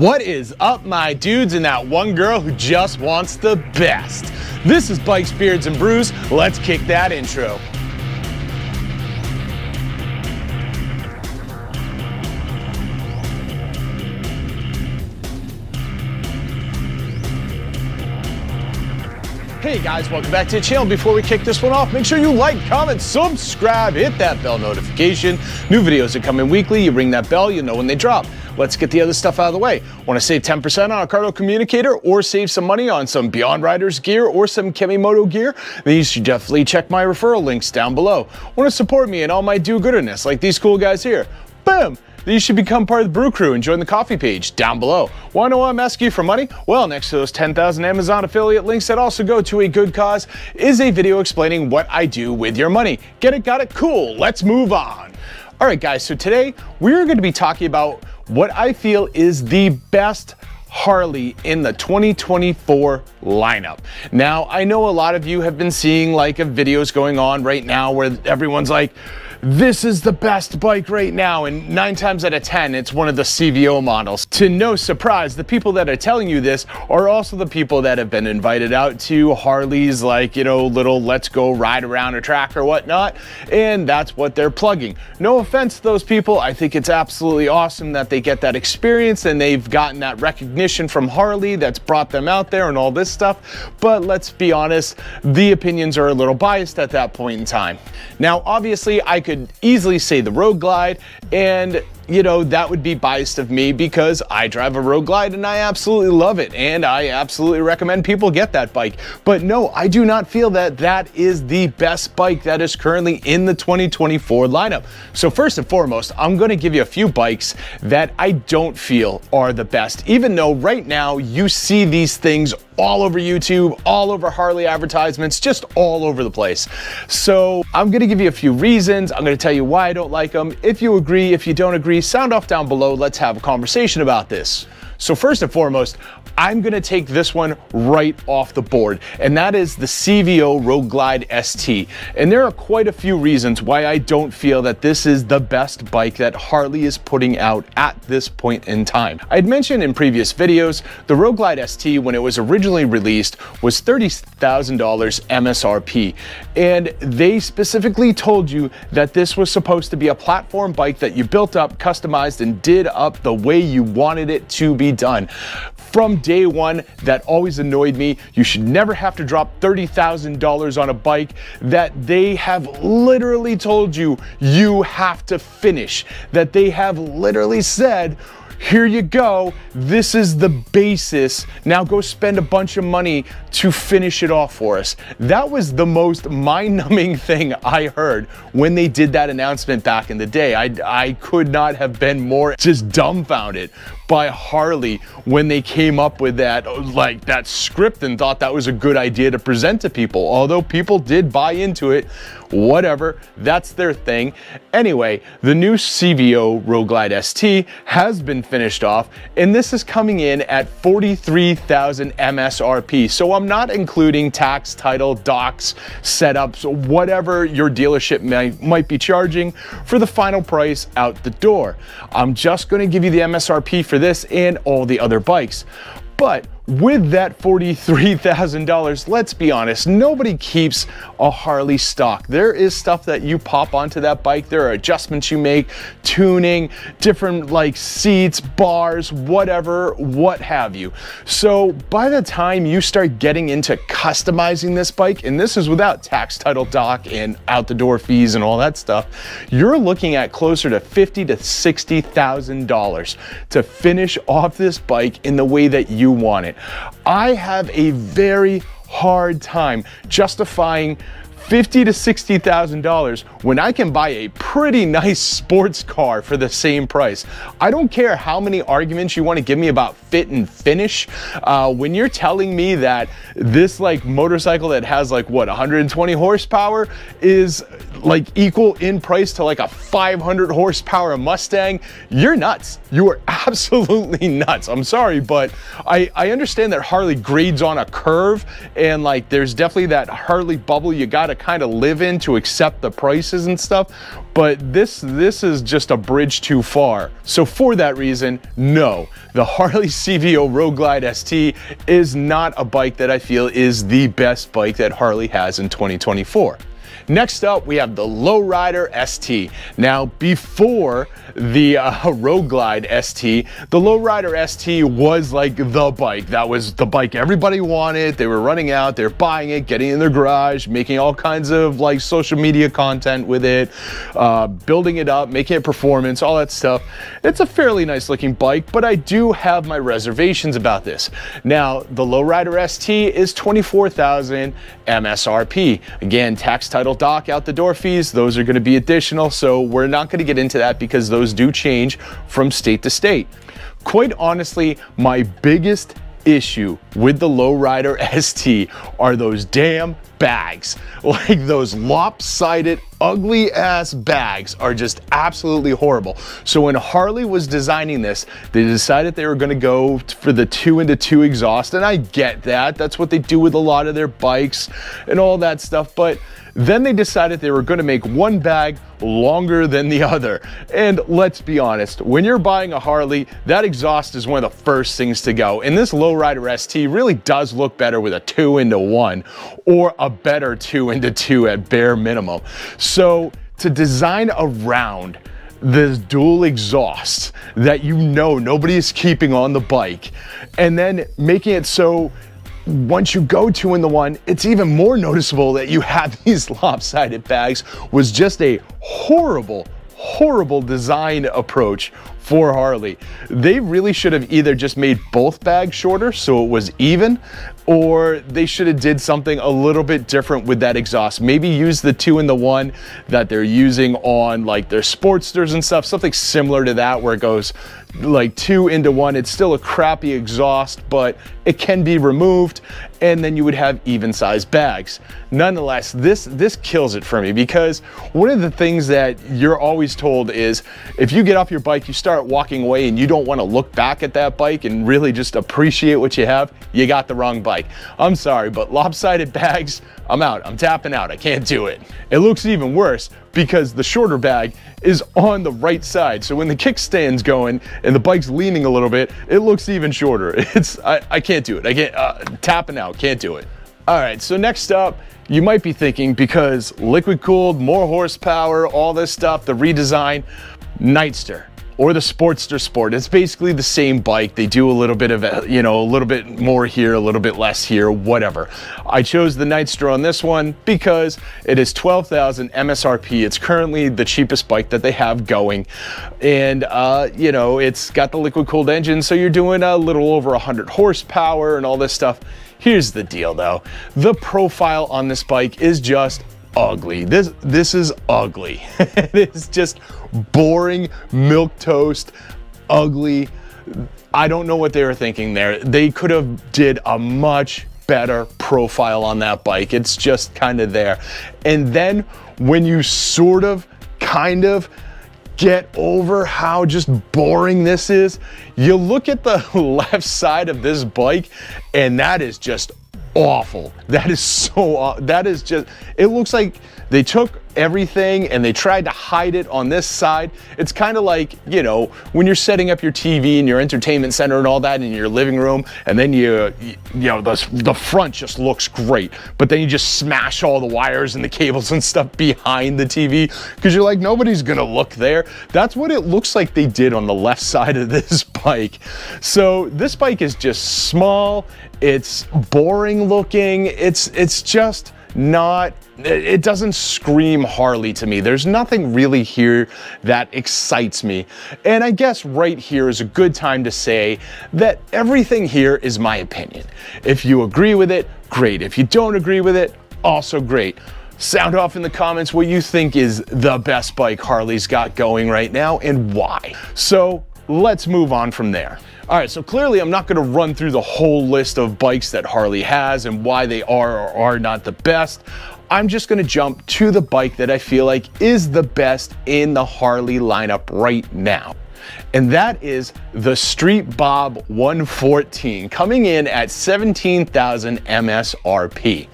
What is up, my dudes and that one girl who just wants the best? This is Bikes, Beards, and Brews. Let's kick that intro. Hey guys, welcome back to the channel. Before we kick this one off, make sure you like, comment, subscribe, hit that bell notification. New videos are coming weekly. You ring that bell, you know when they drop. Let's get the other stuff out of the way. Want to save 10% on a Cardo communicator or save some money on some Beyond Riders gear or some Kemimoto gear? Then you should definitely check my referral links down below. Want to support me and all my do-gooderness like these cool guys here? Boom! Then you should become part of the Brew Crew and join the coffee page down below. Want to know why I'm asking you for money? Well, next to those 10,000 Amazon affiliate links that also go to a good cause is a video explaining what I do with your money. Get it? Got it? Cool. Let's move on. All right, guys, so today we're going to be talking about what I feel is the best Harley in the 2024 lineup. Now, I know a lot of you have been seeing like videos going on right now where everyone's like, this is the best bike right now, and 9 times out of 10 it's one of the CVO models. To no surprise, the people that are telling you this are also the people that have been invited out to Harley's, like, you know, little let's go ride around a track or whatnot, and that's what they're plugging. No offense to those people, I think it's absolutely awesome that they get that experience and they've gotten that recognition from Harley that's brought them out there and all this stuff, but let's be honest, the opinions are a little biased at that point in time. Now, obviously, I could easily say the Road Glide, and you know, that would be biased of me because I drive a Road Glide and I absolutely love it, and I absolutely recommend people get that bike. But no, I do not feel that that is the best bike that is currently in the 2024 lineup. So first and foremost, I'm going to give you a few bikes that I don't feel are the best, even though right now you see these things all over YouTube, all over Harley advertisements, just all over the place. So I'm going to give you a few reasons. I'm going to tell you why I don't like them. If you agree, if you don't agree, sound off down below. Let's have a conversation about this. So first and foremost, I'm going to take this one right off the board, and that is the CVO Road Glide ST. And there are quite a few reasons why I don't feel that this is the best bike that Harley is putting out at this point in time. I'd mentioned in previous videos, the Road Glide ST, when it was originally released, was $30,000 MSRP. And they specifically told you that this was supposed to be a platform bike that you built up, customized, and did up the way you wanted it to be done. From day one, that always annoyed me. You should never have to drop $30,000 on a bike that they have literally told you you have to finish, that they have literally said, here you go, this is the basis, now go spend a bunch of money to finish it off for us. That was the most mind-numbing thing I heard when they did that announcement back in the day. I could not have been more just dumbfounded by Harley when they came up with that, like, that script, and thought that was a good idea to present to people. Although people did buy into it, whatever, that's their thing. Anyway, the new CVO Road Glide ST has been finished off, and this is coming in at $43,000 MSRP. So I'm not including tax, title, docs, setups, whatever your dealership might be charging for the final price out the door. I'm just going to give you the MSRP for this and all the other bikes. But with that $43,000, let's be honest, nobody keeps a Harley stock. There is stuff that you pop onto that bike. There are adjustments you make, tuning, different like seats, bars, whatever, what have you. So by the time you start getting into customizing this bike, and this is without tax, title, doc, and out the door fees and all that stuff, you're looking at closer to $50,000 to $60,000 to finish off this bike in the way that you want it. I have a very hard time justifying $50,000 to $60,000 when I can buy a pretty nice sports car for the same price. I don't care how many arguments you want to give me about fit and finish. When you're telling me that this like motorcycle that has like what 120 horsepower is like equal in price to like a 500 horsepower Mustang, you're nuts. You are absolutely nuts. I'm sorry, but I understand that Harley grades on a curve, and like there's definitely that Harley bubble you gotta to kind of live in to accept the prices and stuff, but this is just a bridge too far. So for that reason, no, the Harley CVO Road Glide ST is not a bike that I feel is the best bike that Harley has in 2024. Next up, we have the Lowrider ST. Now, before the Road Glide ST, the Lowrider ST was like the bike. That was the bike everybody wanted. They were running out, they're buying it, getting in their garage, making all kinds of like social media content with it, building it up, making it performance, all that stuff. It's a fairly nice looking bike, but I do have my reservations about this. Now, the Lowrider ST is $24,000 MSRP. Again, tax, title, dock, out the door fees, those are going to be additional, so we're not going to get into that because those do change from state to state. Quite honestly, my biggest issue with the Lowrider ST are those damn bags. Like, those lopsided, ugly ass bags are just absolutely horrible. So when Harley was designing this, they decided they were going to go for the 2-into-2 exhaust, and I get that. That's what they do with a lot of their bikes and all that stuff, but then they decided they were going to make one bag longer than the other. And let's be honest, when you're buying a Harley, that exhaust is one of the first things to go. And this Lowrider ST really does look better with a 2-into-1 or a better 2-into-2 at bare minimum. So to design around this dual exhaust that you know nobody is keeping on the bike, and then making it so once you go 2-in-1, it's even more noticeable that you have these lopsided bags, was just a horrible design approach for Harley. They really should have either just made both bags shorter so it was even, or they should have did something a little bit different with that exhaust. Maybe use the 2-in-1 that they're using on like their Sportsters and stuff, something similar to that where it goes like 2-into-1. It's still a crappy exhaust, but it can be removed, and then you would have even sized bags. Nonetheless, this kills it for me, because one of the things that you're always told is if you get off your bike, you start walking away and you don't want to look back at that bike and really just appreciate what you have, you got the wrong bike. I'm sorry, but lopsided bags, I'm out. I'm tapping out. I can't do it. It looks even worse because the shorter bag is on the right side. So when the kickstand's going and the bike's leaning a little bit, it looks even shorter. I can't do it. I can't, tapping out, can't do it. All right, so next up, you might be thinking, because liquid cooled, more horsepower, all this stuff, the redesign, Nightster or the Sportster Sport. It's basically the same bike. They do a little bit of, you know, a little bit more here, a little bit less here, whatever. I chose the Nightster on this one because it is $12,000 MSRP. It's currently the cheapest bike that they have going. And, you know, it's got the liquid cooled engine, so you're doing a little over 100 horsepower and all this stuff. Here's the deal though. The profile on this bike is just ugly. This is ugly. It's just boring, milquetoast, ugly. I don't know what they were thinking there. They could have did a much better profile on that bike. It's just kind of there. And then when you sort of, kind of get over how just boring this is, you look at the left side of this bike and that is just awful. That is so, that is just, it looks like they took everything and they tried to hide it on this side. It's kind of like, you know, when you're setting up your TV and your entertainment center and all that in your living room, and then you know, the front just looks great, but then you just smash all the wires and the cables and stuff behind the TV because you're like, nobody's gonna look there. That's what it looks like they did on the left side of this bike. So this bike is just small, it's boring looking, it's just not, it doesn't scream Harley to me. There's nothing really here that excites me. And I guess right here is a good time to say that everything here is my opinion. If you agree with it, great. If you don't agree with it, also great. Sound off in the comments what you think is the best bike Harley's got going right now and why. So let's move on from there. All right, so clearly I'm not gonna run through the whole list of bikes that Harley has and why they are or are not the best. I'm just gonna jump to the bike that I feel like is the best in the Harley lineup right now. And that is the Street Bob 114, coming in at $17,000 MSRP.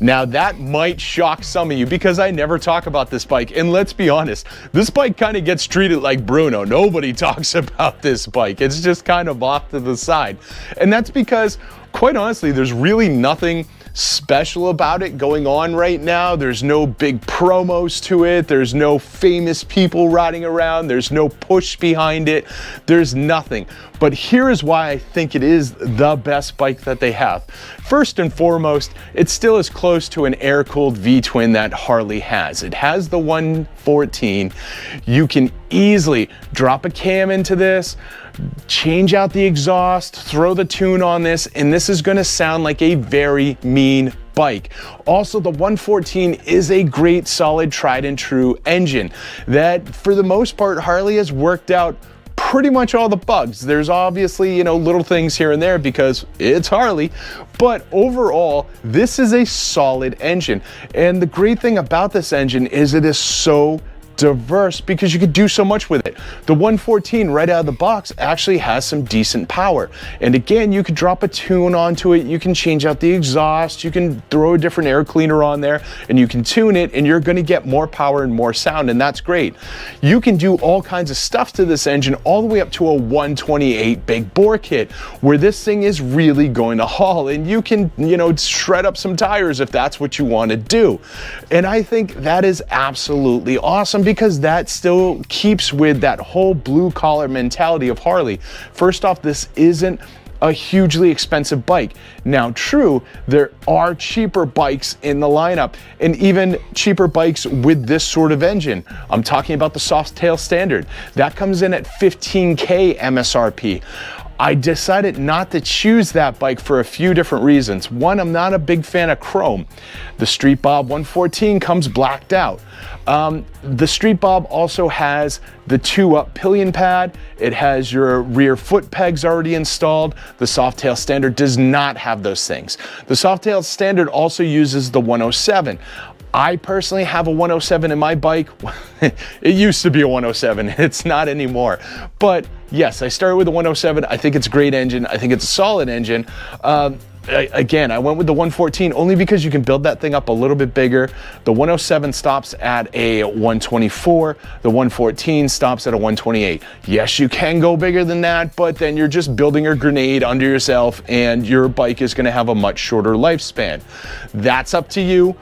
Now that might shock some of you because I never talk about this bike, and let's be honest, this bike kind of gets treated like Bruno. Nobody talks about this bike. It's just kind of off to the side. And that's because, quite honestly, there's really nothing special about it going on right now. There's no big promos to it. There's no famous people riding around. There's no push behind it. There's nothing. But here is why I think it is the best bike that they have. First and foremost, it still is close to an air-cooled V-twin that Harley has. It has the 114. You can easily drop a cam into this, change out the exhaust, throw the tune on this, and this is going to sound like a very mean bike. Also, the 114 is a great, solid, tried and true engine that, for the most part, Harley has worked out pretty much all the bugs. There's obviously, you know, little things here and there because it's Harley, but overall, this is a solid engine. And the great thing about this engine is it is so diverse because you could do so much with it. The 114 right out of the box actually has some decent power. And again, you could drop a tune onto it. You can change out the exhaust. You can throw a different air cleaner on there and you can tune it and you're going to get more power and more sound. And that's great. You can do all kinds of stuff to this engine all the way up to a 128 big bore kit where this thing is really going to haul and you can, you know, shred up some tires if that's what you want to do. And I think that is absolutely awesome, because that still keeps with that whole blue collar mentality of Harley. First off, this isn't a hugely expensive bike. Now, true, there are cheaper bikes in the lineup and even cheaper bikes with this sort of engine. I'm talking about the Softail Standard. That comes in at $15K MSRP. I decided not to choose that bike for a few different reasons. One, I'm not a big fan of chrome. The Street Bob 114 comes blacked out. The Street Bob also has the 2-up pillion pad. It has your rear foot pegs already installed. The Softail Standard does not have those things. The Softail Standard also uses the 107. I personally have a 107 in my bike. It used to be a 107, it's not anymore. But yes, I started with the 107. I think it's a great engine. I think it's a solid engine. Again, I went with the 114 only because you can build that thing up a little bit bigger. The 107 stops at a 124. The 114 stops at a 128. Yes, you can go bigger than that, but then you're just building a grenade under yourself and your bike is gonna have a much shorter lifespan. That's up to you.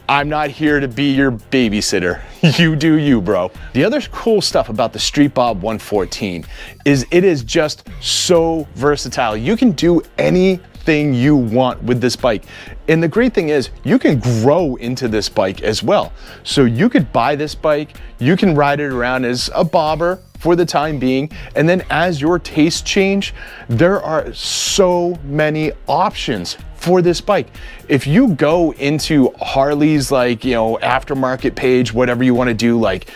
I'm not here to be your babysitter. You do you, bro. The other cool stuff about the Street Bob 114 is it is just so versatile. You can do anything you want with this bike. And the great thing is you can grow into this bike as well. So you could buy this bike, you can ride it around as a bobber for the time being, and then as your tastes change, there are so many options for this bike. If you go into Harley's, like, you know, aftermarket page, whatever you want to do, like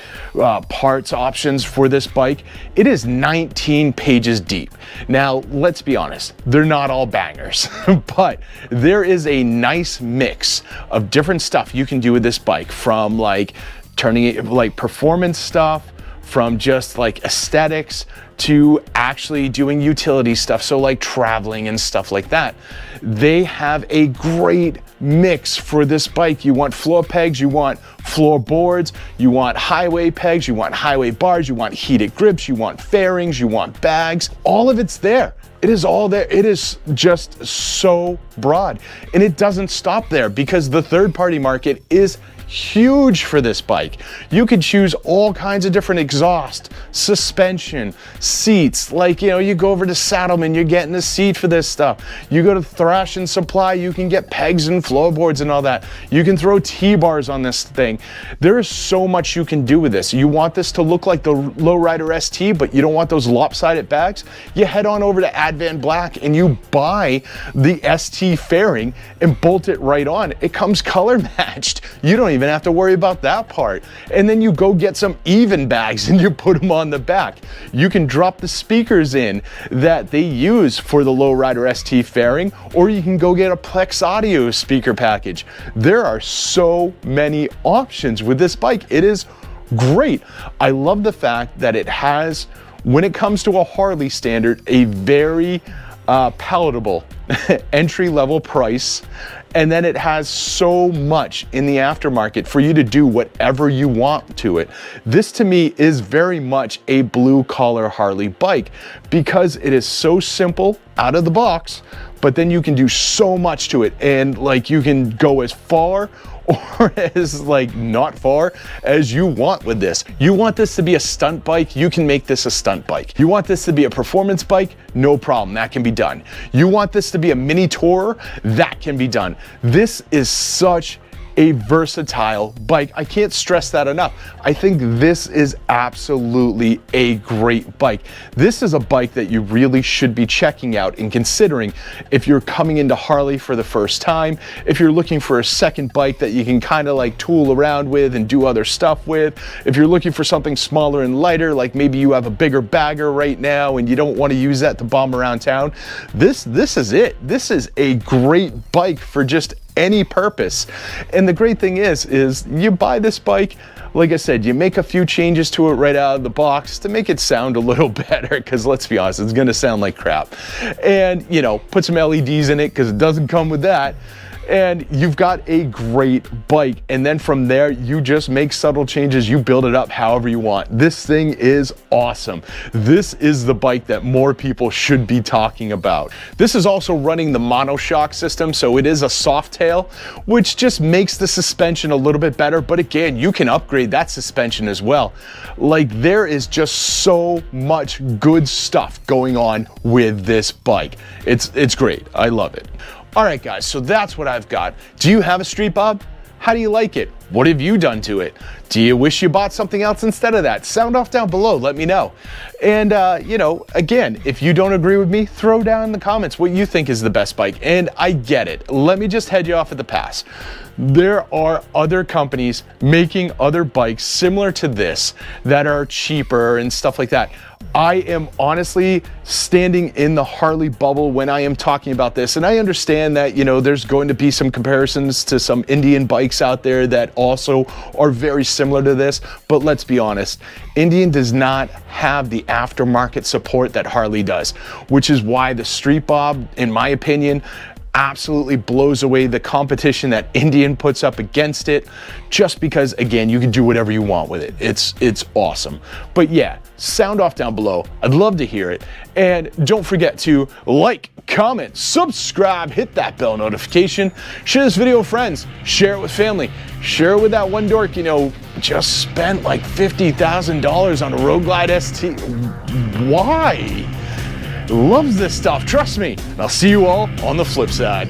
parts options for this bike, it is 19 pages deep. Now, let's be honest, they're not all bangers, but there is a nice mix of different stuff you can do with this bike, from like turning it like performance stuff, from just like aesthetics to actually doing utility stuff, so like traveling and stuff like that. They have a great mix for this bike. You want floor pegs, you want floorboards, you want highway pegs, you want highway bars, you want heated grips, you want fairings, you want bags. All of it's there. It is all there. It is just so broad. And it doesn't stop there, because the third-party market is huge for this bike. You could choose all kinds of different exhaust, suspension, seats. Like, you know, you go over to Saddleman, you're getting a seat for this stuff. You go to Thrash and Supply, you can get pegs and floorboards and all that. You can throw T-bars on this thing. There is so much you can do with this. You want this to look like the Lowrider ST, but you don't want those lopsided bags? You head on over to Advan Black and you buy the ST fairing and bolt it right on. It comes color matched. You don't even have to worry about that part. And then you go get some even bags and you put them on the back. You can drop the speakers in that they use for the Lowrider ST fairing, or you can go get a Plex Audio speaker package. There are so many options with this bike. It is great. I love the fact that it has, when it comes to a Harley standard, a very palatable entry-level price, and then it has so much in the aftermarket for you to do whatever you want to it. This to me is very much a blue-collar Harley bike because it is so simple out of the box, but then you can do so much to it, and like you can go as far or as like not far as you want with this. You want this to be a stunt bike, you can make this a stunt bike. You want this to be a performance bike, no problem, that can be done. You want this to be a mini tourer, that can be done. This is such a versatile bike. I can't stress that enough. I think this is absolutely a great bike. This is a bike that you really should be checking out and considering if you're coming into Harley for the first time, if you're looking for a second bike that you can kind of like tool around with and do other stuff with, if you're looking for something smaller and lighter, like maybe you have a bigger bagger right now and you don't want to use that to bomb around town. This is it. This is a great bike for just any purpose. And the great thing is you buy this bike, like I said, you make a few changes to it right out of the box to make it sound a little better, because let's be honest, it's gonna sound like crap. And you know, put some LEDs in it because it doesn't come with that. And you've got a great bike. And then from there, you just make subtle changes. You build it up however you want. This thing is awesome. This is the bike that more people should be talking about. This is also running the monoshock system, so it is a soft tail, which just makes the suspension a little bit better. But again, you can upgrade that suspension as well. Like, there is just so much good stuff going on with this bike. It's great. I love it. All right, guys, so that's what I've got. Do you have a Street Bob? How do you like it? What have you done to it? Do you wish you bought something else instead of that? Sound off down below, let me know. And you know, again, if you don't agree with me, throw down in the comments what you think is the best bike. And I get it. Let me just head you off at the pass. There are other companies making other bikes similar to this that are cheaper and stuff like that. I am honestly standing in the Harley bubble when I am talking about this, and I understand that, you know, there's going to be some comparisons to some Indian bikes out there that also are very similar to this, but let's be honest, Indian does not have the aftermarket support that Harley does, which is why the Street Bob, in my opinion, absolutely blows away the competition that Indian puts up against it, just because, again, you can do whatever you want with it. It's awesome. But yeah, sound off down below. I'd love to hear it. And don't forget to like, comment, subscribe, hit that bell notification, share this video with friends, share it with family, share it with that one dork, you know, just spent like $50,000 on a Road Glide ST. Why? Loves this stuff, trust me. And I'll see you all on the flip side.